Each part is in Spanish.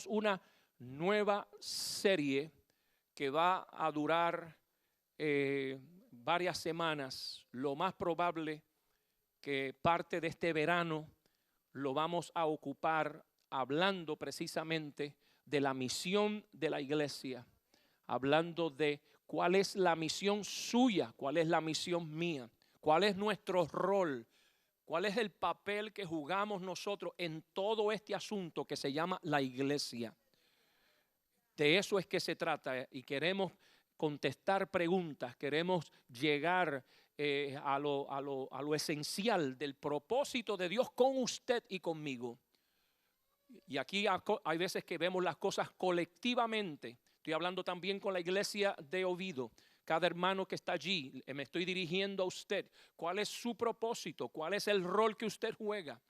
comenzamos una nueva serie que va a durar varias semanas. Lo más probable que parte de este verano lo vamos a ocupar hablando precisamente de la misión de la iglesia, hablando de cuál es la misión suya, cuál es la misión mía, cuál es nuestro rol, cuál es el papel que jugamos nosotros en todo este asunto que se llama la iglesia. De eso es que se trata y queremos contestar preguntas, queremos llegar a lo esencial del propósito de Dios con usted y conmigo. Y aquí hay veces que vemos las cosas colectivamente. Estoy hablando también con la iglesia de Oviedo. Cada hermano que está allí, me estoy dirigiendo a usted. ¿Cuál es su propósito? ¿Cuál es el rol que usted juega?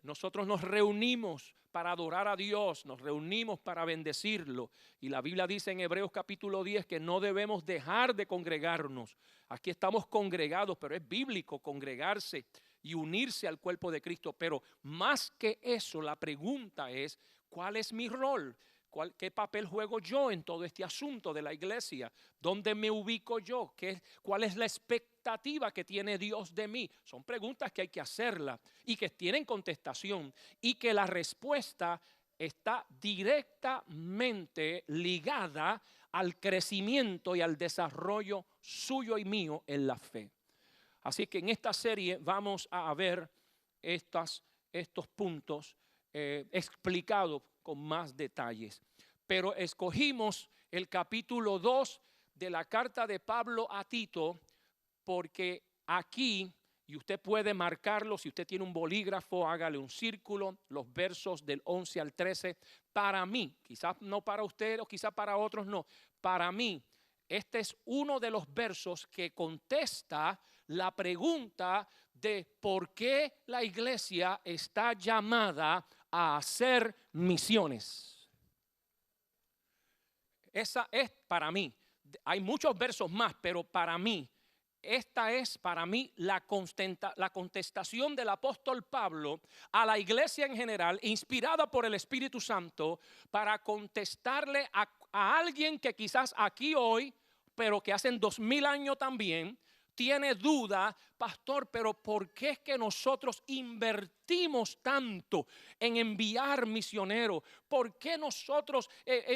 Nosotros nos reunimos para adorar a Dios, nos reunimos para bendecirlo. Y la Biblia dice en Hebreos capítulo 10 que no debemos dejar de congregarnos. Aquí estamos congregados, pero es bíblico congregarse y unirse al cuerpo de Cristo. Pero más que eso, la pregunta es, ¿cuál es mi rol? ¿Qué papel juego yo en todo este asunto de la iglesia? ¿Dónde me ubico yo? ¿Cuál es la expectativa que tiene Dios de mí? Son preguntas que hay que hacerlas y que tienen contestación y que la respuesta está directamente ligada al crecimiento y al desarrollo suyo y mío en la fe. Así que en esta serie vamos a ver estos puntos explicados con más detalles. Pero escogimos el capítulo 2 de la carta de Pablo a Tito porque aquí, y usted puede marcarlo, si usted tiene un bolígrafo, hágale un círculo, los versos del 11 al 13, para mí, quizás no para usted o quizás para otros no, para mí, este es uno de los versos que contesta la pregunta de por qué la iglesia está llamada a hacer misiones. Esa es para mí. Hay muchos versos más, pero para mí, esta es para mí la contestación del apóstol Pablo a la iglesia en general, inspirada por el Espíritu Santo, para contestarle a alguien que quizás aquí hoy, pero que hace 2000 años también, tiene duda, pastor, pero ¿por qué es que nosotros invertimos tanto en enviar misioneros? ¿Por qué nosotros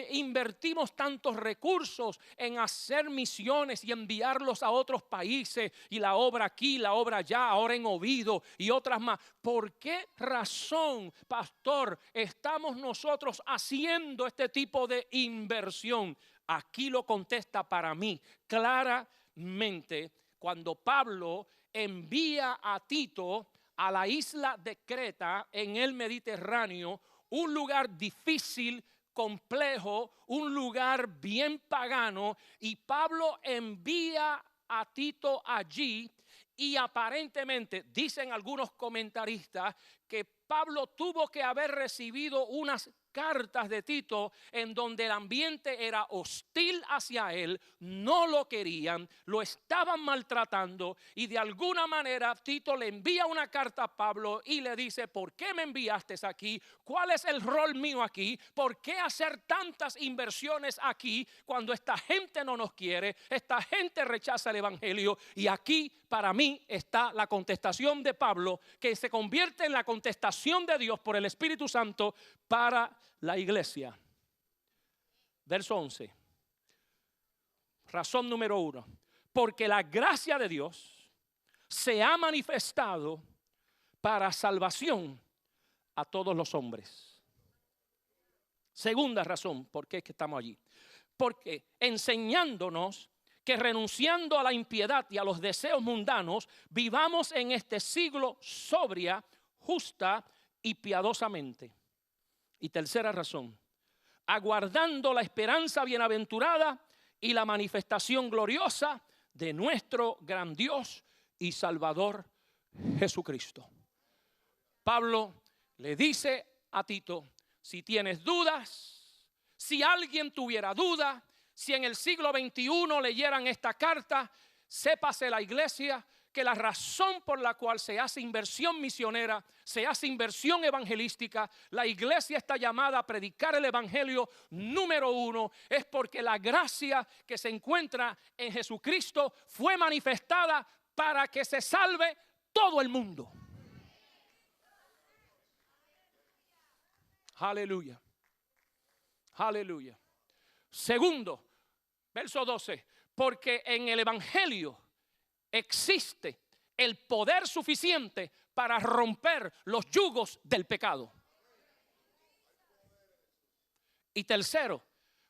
invertimos tantos recursos en hacer misiones y enviarlos a otros países? Y la obra aquí, la obra allá, ahora en Oviedo y otras más. ¿Por qué razón, pastor, estamos nosotros haciendo este tipo de inversión? Aquí lo contesta para mí claramente. Cuando Pablo envía a Tito a la isla de Creta en el Mediterráneo, un lugar difícil, complejo, un lugar bien pagano, y Pablo envía a Tito allí y aparentemente, dicen algunos comentaristas, que Pablo tuvo que haber recibido unas cartas de Tito en donde el ambiente era hostil hacia él, no lo querían, lo estaban maltratando y de alguna manera Tito le envía una carta a Pablo y le dice: ¿por qué me enviaste aquí? ¿Cuál es el rol mío aquí? ¿Por qué hacer tantas inversiones aquí cuando esta gente no nos quiere? Esta gente rechaza el evangelio. Y aquí para mí está la contestación de Pablo, que se convierte en la contestación de Dios por el Espíritu Santo para la iglesia. Verso 11. Razón número 1. Porque la gracia de Dios se ha manifestado para salvación a todos los hombres. Segunda razón, ¿por qué es que estamos allí? Porque enseñándonos que renunciando a la impiedad y a los deseos mundanos, vivamos en este siglo sobria, justa y piadosamente. Y tercera razón, aguardando la esperanza bienaventurada y la manifestación gloriosa de nuestro gran Dios y Salvador Jesucristo. Pablo le dice a Tito: si tienes dudas, si alguien tuviera duda, si en el siglo XXI leyeran esta carta, sépase la iglesia que la razón por la cual se hace inversión misionera, se hace inversión evangelística, la iglesia está llamada a predicar el evangelio número uno, es porque la gracia que se encuentra en Jesucristo fue manifestada para que se salve todo el mundo. Aleluya. Aleluya. Segundo, verso 12, porque en el evangelio existe el poder suficiente para romper los yugos del pecado. Y tercero,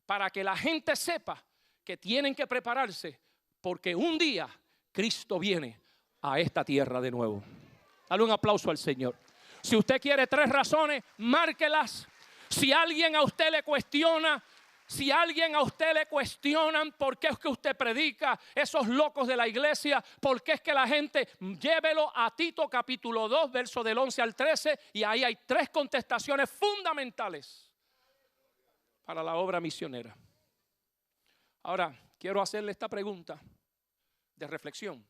para que la gente sepa que tienen que prepararse porque un día Cristo viene a esta tierra de nuevo. Dale un aplauso al Señor. Si usted quiere 3 razones, márquelas. Si alguien a usted le cuestiona, si alguien a usted le cuestionan por qué es que usted predica, esos locos de la iglesia, por qué es que la gente, llévelo a Tito capítulo 2, verso del 11 al 13, y ahí hay 3 contestaciones fundamentales para la obra misionera. Ahora, quiero hacerle esta pregunta de reflexión.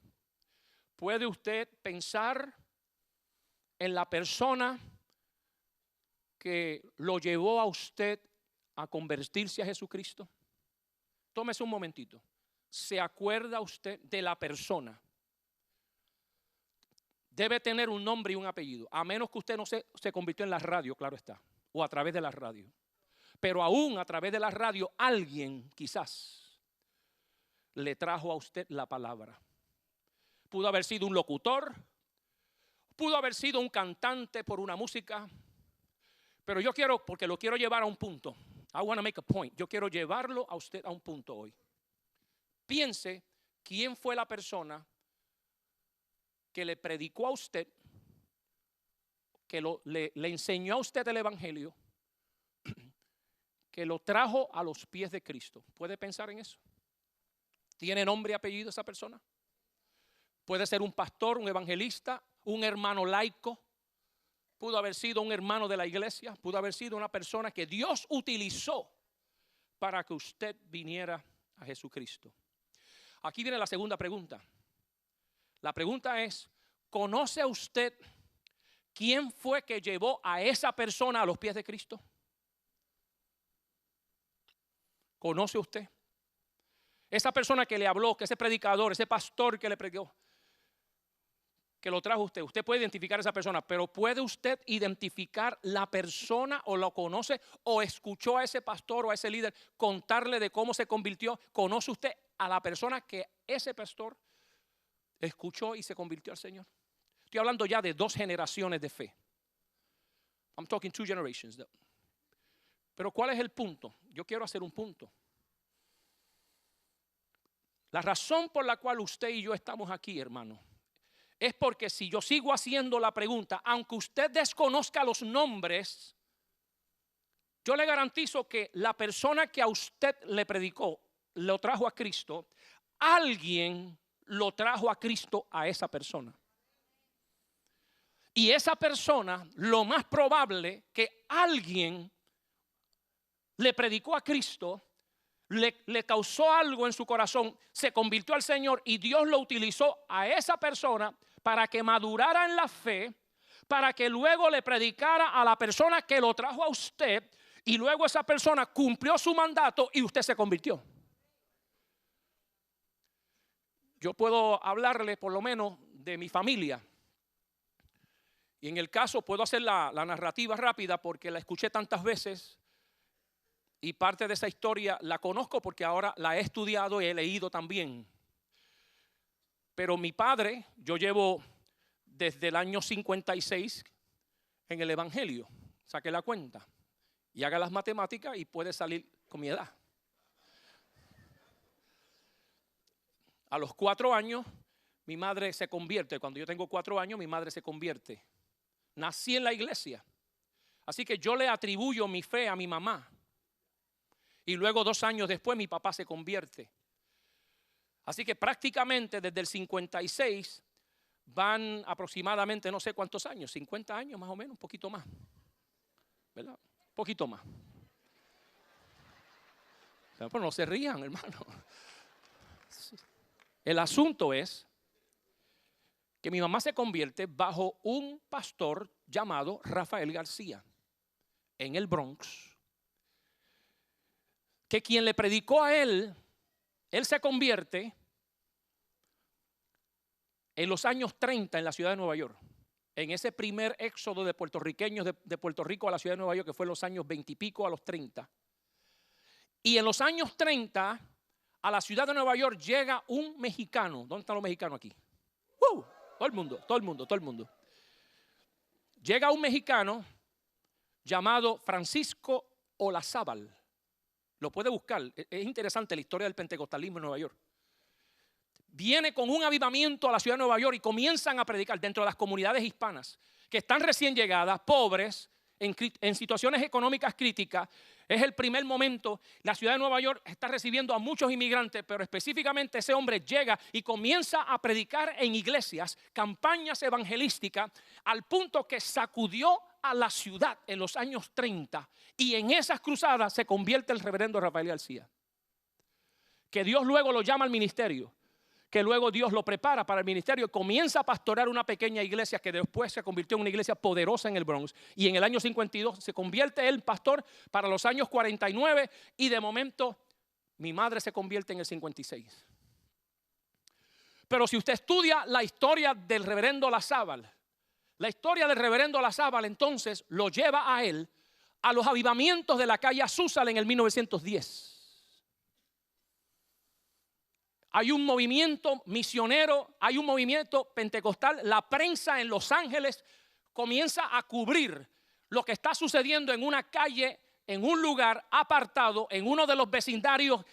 ¿Puede usted pensar en la persona que lo llevó a usted a convertirse a Jesucristo? Tómese un momentito. ¿Se acuerda usted de la persona? Debe tener un nombre y un apellido, a menos que usted no se convirtió en la radio, claro está, o a través de la radio. Pero aún a través de la radio, alguien quizás le trajo a usted la palabra. Pudo haber sido un locutor, pudo haber sido un cantante por una música, pero yo quiero, porque lo quiero llevar a un punto. I want to make a point. Yo quiero llevarlo a usted a un punto hoy. Piense quién fue la persona que le predicó a usted, que le enseñó a usted el evangelio, que lo trajo a los pies de Cristo. ¿Puede pensar en eso? ¿Tiene nombre y apellido esa persona? Puede ser un pastor, un evangelista, un hermano laico. Pudo haber sido un hermano de la iglesia. Pudo haber sido una persona que Dios utilizó para que usted viniera a Jesucristo. Aquí viene la segunda pregunta. La pregunta es, ¿conoce usted quién fue que llevó a esa persona a los pies de Cristo? ¿Conoce usted? Esa persona que le habló, que ese predicador, ese pastor que le predicó, que lo trajo usted. Usted puede identificar a esa persona, pero ¿puede usted identificar la persona o lo conoce o escuchó a ese pastor o a ese líder contarle de cómo se convirtió? ¿Conoce usted a la persona que ese pastor escuchó y se convirtió al Señor? Estoy hablando ya de 2 generaciones de fe. I'm talking 2 generations. Pero ¿cuál es el punto? Yo quiero hacer un punto. La razón por la cual usted y yo estamos aquí, hermano, es porque si yo sigo haciendo la pregunta, aunque usted desconozca los nombres, yo le garantizo que la persona que a usted le predicó, lo trajo a Cristo, alguien lo trajo a Cristo a esa persona. Y esa persona, lo más probable que alguien le predicó a Cristo, le causó algo en su corazón, se convirtió al Señor y Dios lo utilizó a esa persona para que madurara en la fe, para que luego le predicara a la persona que lo trajo a usted y luego esa persona cumplió su mandato y usted se convirtió. Yo puedo hablarle por lo menos de mi familia. Y en el caso puedo hacer la narrativa rápida porque la escuché tantas veces y parte de esa historia la conozco porque ahora la he estudiado y he leído también. Pero mi padre, yo llevo desde el año 56 en el evangelio. Saque la cuenta y haga las matemáticas y puede salir con mi edad. A los 4 años mi madre se convierte. Cuando yo tengo 4 años mi madre se convierte. Nací en la iglesia. Así que yo le atribuyo mi fe a mi mamá. Y luego 2 años después mi papá se convierte. Así que prácticamente desde el 56 van aproximadamente no sé cuántos años, 50 años más o menos, un poquito más. ¿Verdad? Un poquito más. Pero no se rían, hermano. El asunto es que mi mamá se convierte bajo un pastor llamado Rafael García en el Bronx, que quien le predicó a él se convierte en los años 30 en la ciudad de Nueva York, en ese primer éxodo de puertorriqueños de Puerto Rico a la ciudad de Nueva York, que fue en los años 20 y pico a los 30. Y en los años 30 a la ciudad de Nueva York llega un mexicano. ¿Dónde están los mexicanos aquí? Todo el mundo. Llega un mexicano llamado Francisco Olazábal. Lo puede buscar. Es interesante la historia del pentecostalismo en Nueva York. Viene con un avivamiento a la ciudad de Nueva York y comienzan a predicar dentro de las comunidades hispanas que están recién llegadas, pobres, en situaciones económicas críticas. Es el primer momento. La ciudad de Nueva York está recibiendo a muchos inmigrantes, pero específicamente ese hombre llega y comienza a predicar en iglesias, campañas evangelísticas, al punto que sacudió a la ciudad en los años 30. Y en esas cruzadas se convierte el reverendo Rafael García, que Dios luego lo llama al ministerio, que luego Dios lo prepara para el ministerio y comienza a pastorar una pequeña iglesia que después se convirtió en una iglesia poderosa en el Bronx. Y en el año 52 se convierte él pastor para los años 49 y de momento mi madre se convierte en el 56. Pero si usted estudia la historia del reverendo Olazábal, la historia del reverendo Olazábal entonces lo lleva a él a los avivamientos de la calle Azusa en el 1910. Hay un movimiento misionero, hay un movimiento pentecostal. La prensa en Los Ángeles comienza a cubrir lo que está sucediendo en una calle, en un lugar apartado, en uno de los vecindarios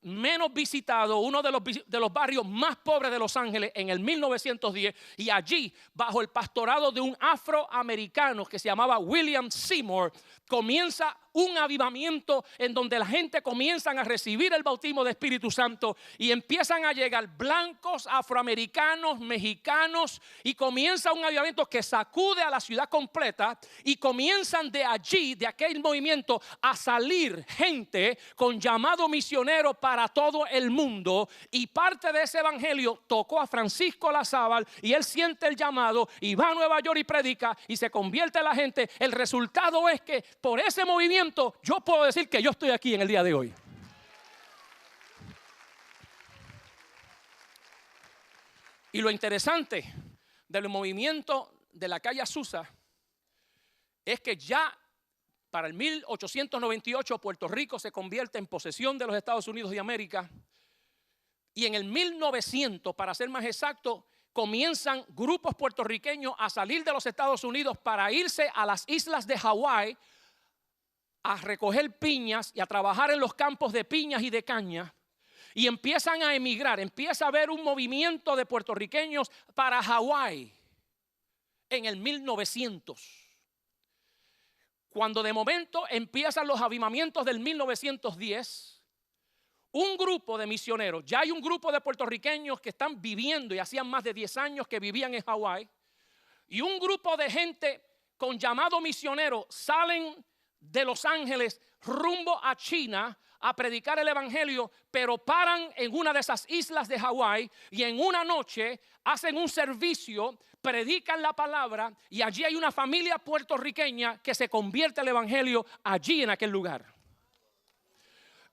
menos visitados, uno de los barrios más pobres de Los Ángeles en el 1910. Y allí, bajo el pastorado de un afroamericano que se llamaba William Seymour, comienza un avivamiento en donde la gente comienza a recibir el bautismo de Espíritu Santo y empiezan a llegar blancos, afroamericanos, mexicanos, y comienza un avivamiento que sacude a la ciudad completa y comienzan de allí, de aquel movimiento, a salir gente con llamado misionero para todo el mundo. Y parte de ese evangelio tocó a Francisco Olazábal y él siente el llamado y va a Nueva York y predica y se convierte la gente. El resultado es que por ese movimiento yo puedo decir que yo estoy aquí en el día de hoy. Y lo interesante del movimiento de la calle Azusa es que ya para el 1898 Puerto Rico se convierte en posesión de los Estados Unidos de América. Y en el 1900, para ser más exacto, comienzan grupos puertorriqueños a salir de los Estados Unidos para irse a las islas de Hawái a recoger piñas y a trabajar en los campos de piñas y de caña. Y empiezan a emigrar, empieza a haber un movimiento de puertorriqueños para Hawái en el 1900. Cuando de momento empiezan los avivamientos del 1910, un grupo de misioneros, ya hay un grupo de puertorriqueños que están viviendo y hacían más de 10 años que vivían en Hawái, y un grupo de gente con llamado misionero salen de Los Ángeles rumbo a China a predicar el evangelio, pero paran en una de esas islas de Hawái y en una noche hacen un servicio, predican la palabra y allí hay una familia puertorriqueña que se convierte al evangelio allí en aquel lugar.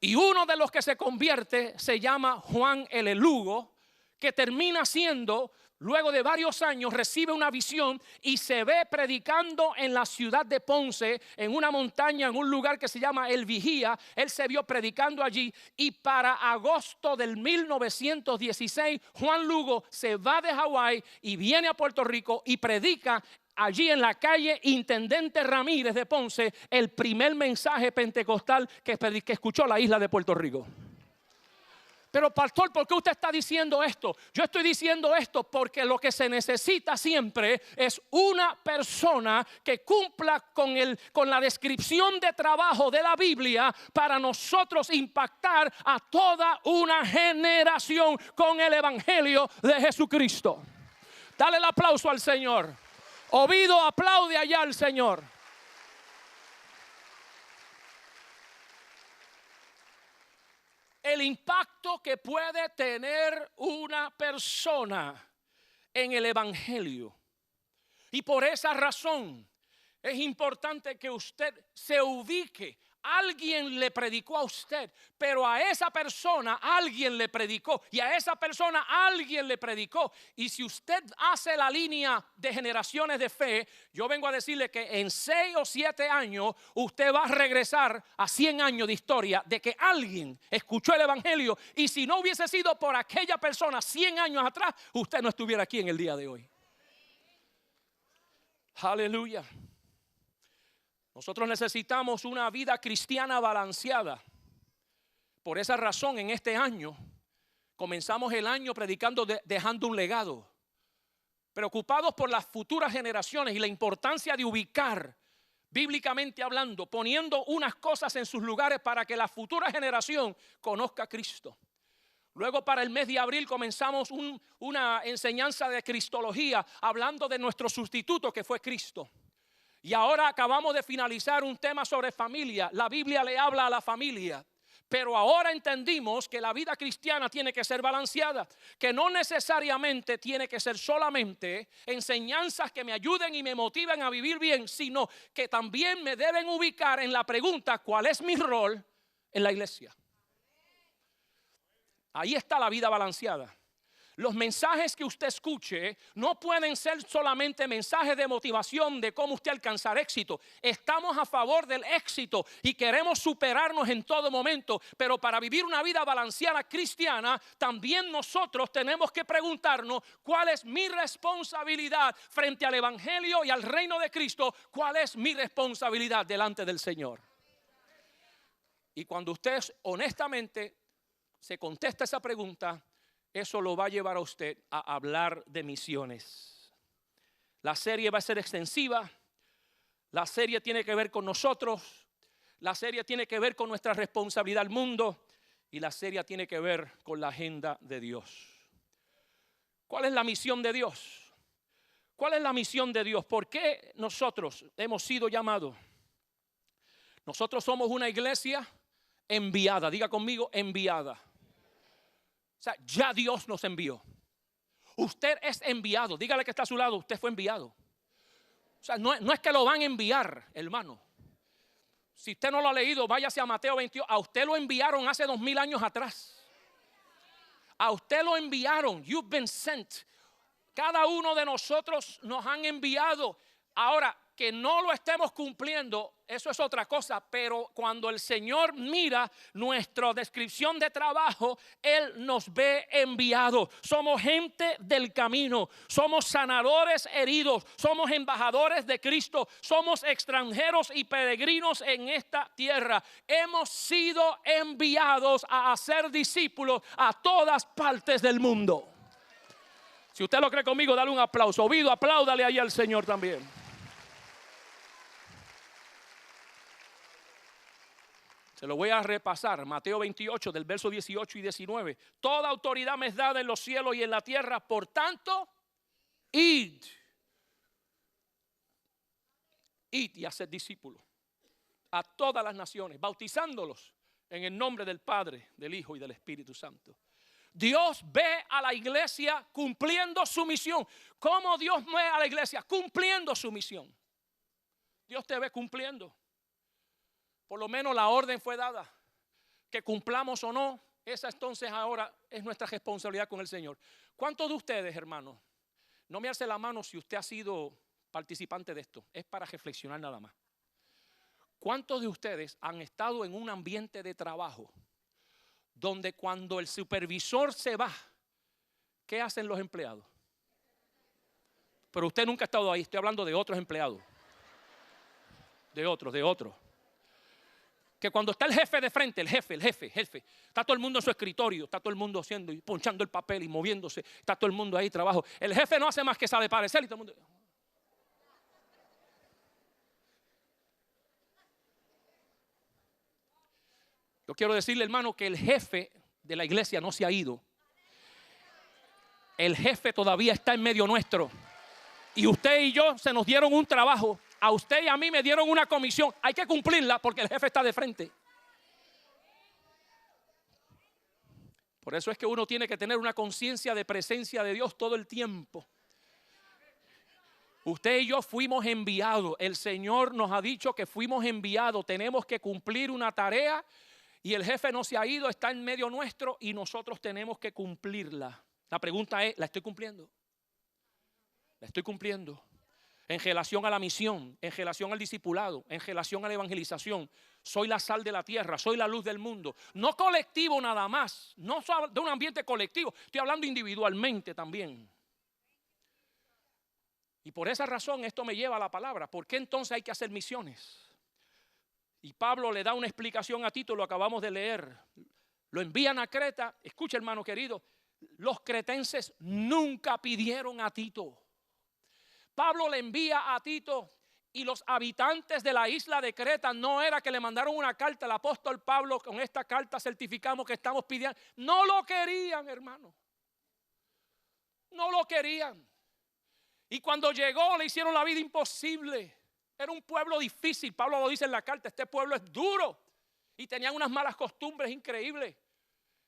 Y uno de los que se convierte se llama Juan el Lugo, que termina siendo, luego de varios años, recibe una visión y se ve predicando en la ciudad de Ponce, en una montaña, en un lugar que se llama El Vigía. Él se vio predicando allí y para agosto del 1916, Juan Lugo se va de Hawái y viene a Puerto Rico y predica allí en la calle Intendente Ramírez de Ponce el primer mensaje pentecostal que escuchó la isla de Puerto Rico. Pero pastor, ¿por qué usted está diciendo esto? Yo estoy diciendo esto porque lo que se necesita siempre es una persona que cumpla con la descripción de trabajo de la Biblia para nosotros impactar a toda una generación con el evangelio de Jesucristo. Dale el aplauso al Señor. Oído, aplaude allá al Señor. El impacto que puede tener una persona en el Evangelio. Y por esa razón es importante que usted se ubique. Alguien le predicó a usted, pero a esa persona alguien le predicó, y a esa persona alguien le predicó. Y si usted hace la línea de generaciones de fe, yo vengo a decirle que en 6 o 7 años usted va a regresar a 100 años de historia de que alguien escuchó el Evangelio, y si no hubiese sido por aquella persona 100 años atrás, usted no estuviera aquí en el día de hoy. Aleluya. Nosotros necesitamos una vida cristiana balanceada. Por esa razón, en este año, comenzamos el año predicando dejando un legado. Preocupados por las futuras generaciones y la importancia de ubicar, bíblicamente hablando, poniendo unas cosas en sus lugares para que la futura generación conozca a Cristo. Luego, para el mes de abril, comenzamos una enseñanza de cristología, hablando de nuestro sustituto que fue Cristo. Y ahora acabamos de finalizar un tema sobre familia. La Biblia le habla a la familia. Pero ahora entendimos que la vida cristiana tiene que ser balanceada. Que no necesariamente tiene que ser solamente enseñanzas que me ayuden y me motiven a vivir bien, sino que también me deben ubicar en la pregunta: ¿cuál es mi rol en la iglesia? Ahí está la vida balanceada. Los mensajes que usted escuche no pueden ser solamente mensajes de motivación de cómo usted alcanzar éxito. Estamos a favor del éxito y queremos superarnos en todo momento, pero para vivir una vida balanceada cristiana, también nosotros tenemos que preguntarnos: ¿cuál es mi responsabilidad frente al Evangelio y al reino de Cristo? ¿Cuál es mi responsabilidad delante del Señor? Y cuando usted honestamente se contesta esa pregunta, eso lo va a llevar a usted a hablar de misiones. La serie va a ser extensiva. La serie tiene que ver con nosotros. La serie tiene que ver con nuestra responsabilidad al mundo. Y la serie tiene que ver con la agenda de Dios. ¿Cuál es la misión de Dios? ¿Cuál es la misión de Dios? ¿Por qué nosotros hemos sido llamados? Nosotros somos una iglesia enviada. Diga conmigo, enviada. O sea, ya Dios nos envió. Usted es enviado. Dígale que está a su lado: usted fue enviado. O sea, no es que lo van a enviar, hermano. Si usted no lo ha leído, váyase a Mateo 28. A usted lo enviaron hace 2000 años atrás. A usted lo enviaron. You've been sent. Cada uno de nosotros nos han enviado. Ahora, que no lo estemos cumpliendo, eso es otra cosa. Pero cuando el Señor mira nuestra descripción de trabajo, Él nos ve enviados. Somos gente del camino. Somos sanadores heridos. Somos embajadores de Cristo. Somos extranjeros y peregrinos en esta tierra. Hemos sido enviados a hacer discípulos a todas partes del mundo. Si usted lo cree conmigo, dale un aplauso. Oído, apláudale ahí al Señor también. Se lo voy a repasar. Mateo 28, del verso 18 y 19. Toda autoridad me es dada en los cielos y en la tierra. Por tanto, id y haced discípulos a todas las naciones, bautizándolos en el nombre del Padre, del Hijo y del Espíritu Santo. Dios ve a la iglesia cumpliendo su misión. ¿Cómo Dios ve a la iglesia? Cumpliendo su misión. Dios te ve cumpliendo. Por lo menos la orden fue dada. Que cumplamos o no, esa entonces ahora es nuestra responsabilidad con el Señor. ¿Cuántos de ustedes, hermanos? No me alce la mano si usted ha sido participante de esto. Es para reflexionar nada más. ¿Cuántos de ustedes han estado en un ambiente de trabajo donde cuando el supervisor se va, ¿qué hacen los empleados? Pero usted nunca ha estado ahí. Estoy hablando de otros empleados. De otros. Que cuando está el jefe de frente, el jefe, está todo el mundo en su escritorio, está todo el mundo haciendo y ponchando el papel y moviéndose, está todo el mundo ahí trabajo. El jefe no hace más que sabe parecer y todo el mundo. Yo quiero decirle, hermano, que el jefe de la iglesia no se ha ido. El jefe todavía está en medio nuestro. Y usted y yo se nos dieron un trabajo. A usted y a mí me dieron una comisión. Hay que cumplirla porque el jefe está de frente. Por eso es que uno tiene que tener una conciencia de presencia de Dios todo el tiempo. Usted y yo fuimos enviados. El Señor nos ha dicho que fuimos enviados. Tenemos que cumplir una tarea y el jefe no se ha ido, está en medio nuestro y nosotros tenemos que cumplirla. La pregunta es, ¿la estoy cumpliendo? ¿La estoy cumpliendo? En relación a la misión, en relación al discipulado, en relación a la evangelización. Soy la sal de la tierra, soy la luz del mundo. No colectivo nada más, no de un ambiente colectivo, estoy hablando individualmente también. Y por esa razón esto me lleva a la palabra. ¿Por qué entonces hay que hacer misiones? Y Pablo le da una explicación a Tito, lo acabamos de leer. Lo envían a Creta. Escucha, hermano querido, los cretenses nunca pidieron a Tito. Pablo le envía a Tito y los habitantes de la isla de Creta no era que le mandaron una carta al apóstol Pablo, con esta carta certificamos que estamos pidiendo. No lo querían, hermano. No lo querían. Y cuando llegó le hicieron la vida imposible. Era un pueblo difícil. Pablo lo dice en la carta, este pueblo es duro. Y tenían unas malas costumbres increíbles.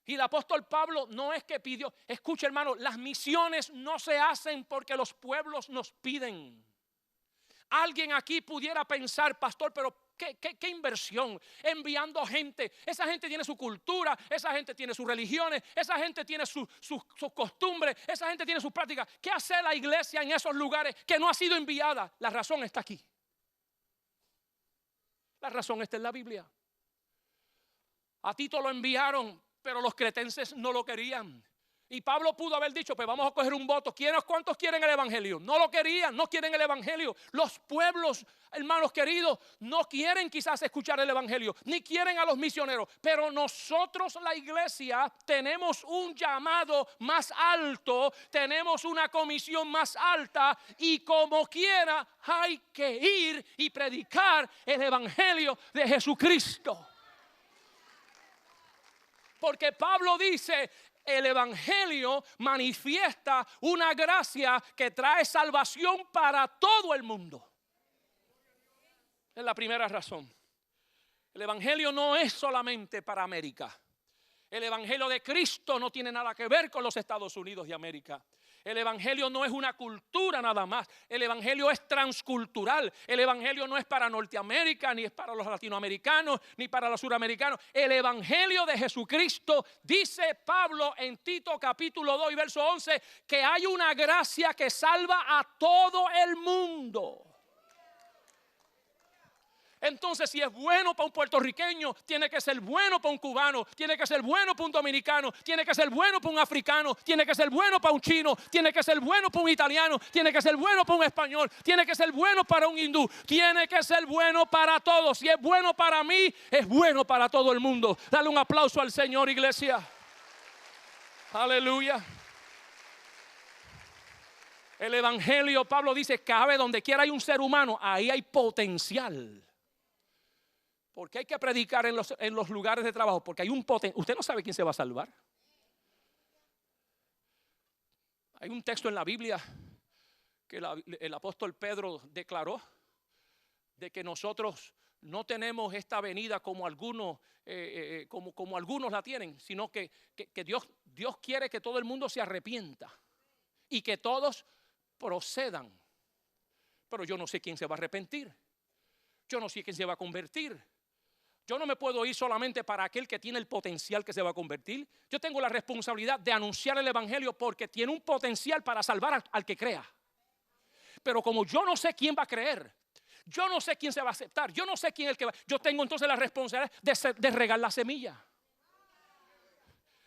Y el apóstol Pablo no es que pidió. Escucha, hermano, las misiones no se hacen porque los pueblos nos piden. Alguien aquí pudiera pensar, pastor, pero ¿qué inversión? Enviando gente. Esa gente tiene su cultura, esa gente tiene sus religiones, esa gente tiene sus costumbres, esa gente tiene sus prácticas. ¿Qué hace la iglesia en esos lugares que no ha sido enviada? La razón está aquí. La razón está en la Biblia. A Tito lo enviaron, pero los cretenses no lo querían. Y Pablo pudo haber dicho, pues vamos a coger un voto. ¿Cuántos quieren el evangelio? No lo querían, no quieren el evangelio. Los pueblos, hermanos queridos, no quieren quizás escuchar el evangelio, ni quieren a los misioneros. Pero nosotros, la iglesia, tenemos un llamado más alto, tenemos una comisión más alta y como quiera hay que ir y predicar el evangelio de Jesucristo. Porque Pablo dice, el evangelio manifiesta una gracia que trae salvación para todo el mundo. Es la primera razón. El evangelio no es solamente para América. El evangelio de Cristo no tiene nada que ver con los Estados Unidos de América. El evangelio no es una cultura nada más. El evangelio es transcultural. El evangelio no es para Norteamérica, ni es para los latinoamericanos, ni para los suramericanos. El evangelio de Jesucristo, dice Pablo en Tito capítulo 2 y verso 11, que hay una gracia que salva a todo el mundo. Entonces, si es bueno para un puertorriqueño, tiene que ser bueno para un cubano, tiene que ser bueno para un dominicano, tiene que ser bueno para un africano, tiene que ser bueno para un chino, tiene que ser bueno para un italiano, tiene que ser bueno para un español, tiene que ser bueno para un hindú, tiene que ser bueno para todos. Si es bueno para mí, es bueno para todo el mundo. Dale un aplauso al Señor, iglesia. Aleluya. El evangelio, Pablo dice, cabe donde quiera hay un ser humano, ahí hay potencial. Porque hay que predicar en los lugares de trabajo, porque hay un potencial. Usted no sabe quién se va a salvar. Hay un texto en la Biblia que el apóstol Pedro declaró de que nosotros no tenemos esta venida como algunos la tienen, sino que Dios quiere que todo el mundo se arrepienta y que todos procedan. Pero yo no sé quién se va a arrepentir. Yo no sé quién se va a convertir. Yo no me puedo ir solamente para aquel que tiene el potencial que se va a convertir. Yo tengo la responsabilidad de anunciar el evangelio porque tiene un potencial para salvar al que crea. Pero como yo no sé quién va a creer, yo no sé quién se va a aceptar, yo no sé quién es el que va, yo tengo entonces la responsabilidad de regar la semilla.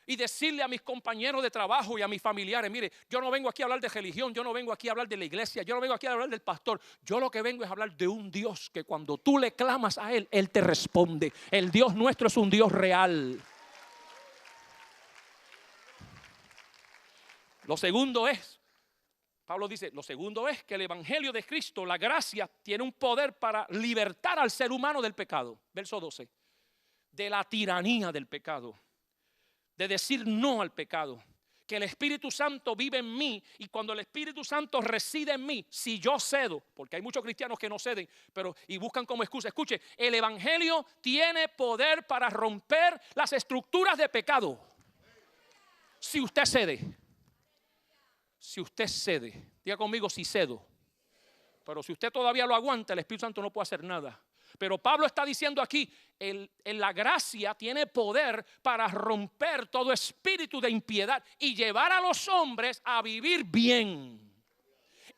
Y decirle a mis compañeros de trabajo y a mis familiares, mire, yo no vengo aquí a hablar de religión, yo no vengo aquí a hablar de la iglesia, yo no vengo aquí a hablar del pastor. Yo lo que vengo es a hablar de un Dios que cuando tú le clamas a Él, Él te responde. El Dios nuestro es un Dios real. Lo segundo es, Pablo dice, lo segundo es que el evangelio de Cristo, la gracia, tiene un poder para libertar al ser humano del pecado. Verso 12, de la tiranía del pecado. De decir no al pecado, que el Espíritu Santo vive en mí y cuando el Espíritu Santo reside en mí, si yo cedo, porque hay muchos cristianos que no ceden, y buscan como excusa, escuche, el evangelio tiene poder para romper las estructuras de pecado. Si usted cede, diga conmigo, si cedo. Pero si usted todavía lo aguanta, el Espíritu Santo no puede hacer nada. Pero Pablo está diciendo aquí, la gracia tiene poder para romper todo espíritu de impiedad y llevar a los hombres a vivir bien.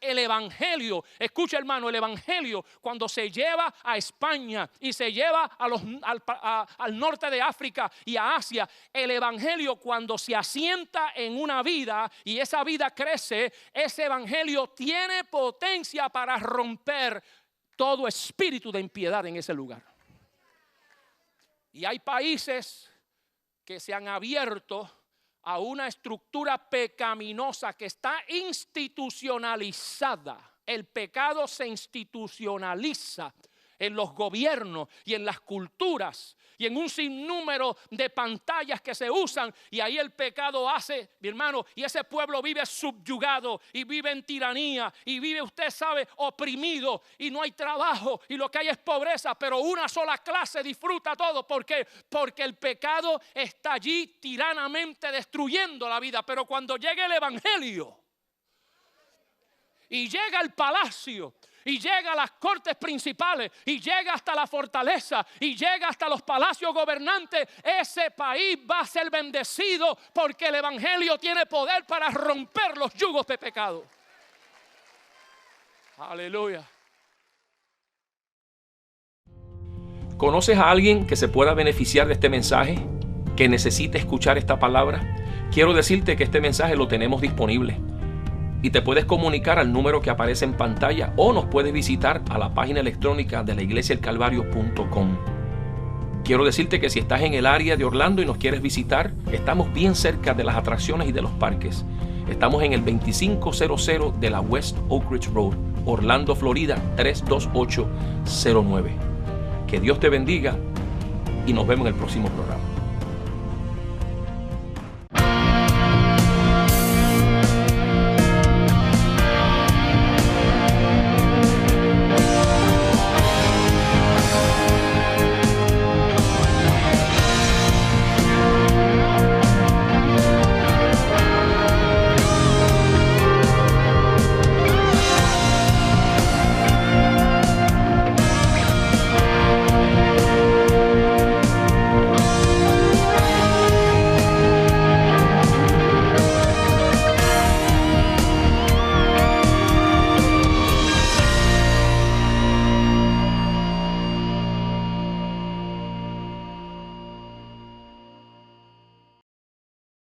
El evangelio, escucha hermano, el evangelio cuando se lleva a España y se lleva al norte de África y a Asia, el evangelio cuando se asienta en una vida y esa vida crece, ese evangelio tiene potencia para romper todo espíritu de impiedad en ese lugar. Y hay países que se han abierto a una estructura pecaminosa que está institucionalizada. El pecado se institucionaliza en los gobiernos y en las culturas y en un sinnúmero de pantallas que se usan, y ahí el pecado hace, mi hermano, y ese pueblo vive subyugado y vive en tiranía y vive, usted sabe, oprimido, y no hay trabajo y lo que hay es pobreza, pero una sola clase disfruta todo. ¿Por qué? Porque el pecado está allí tiranamente destruyendo la vida. Pero cuando llega el evangelio y llega al palacio y llega a las cortes principales y llega hasta la fortaleza y llega hasta los palacios gobernantes, ese país va a ser bendecido porque el evangelio tiene poder para romper los yugos de pecado. Aleluya. ¿Conoces a alguien que se pueda beneficiar de este mensaje? ¿Que necesite escuchar esta palabra? Quiero decirte que este mensaje lo tenemos disponible. Y te puedes comunicar al número que aparece en pantalla o nos puedes visitar a la página electrónica de la iglesiaelcalvario.com. Quiero decirte que si estás en el área de Orlando y nos quieres visitar, estamos bien cerca de las atracciones y de los parques. Estamos en el 2500 de la West Oak Ridge Road, Orlando, Florida 32809. Que Dios te bendiga y nos vemos en el próximo programa.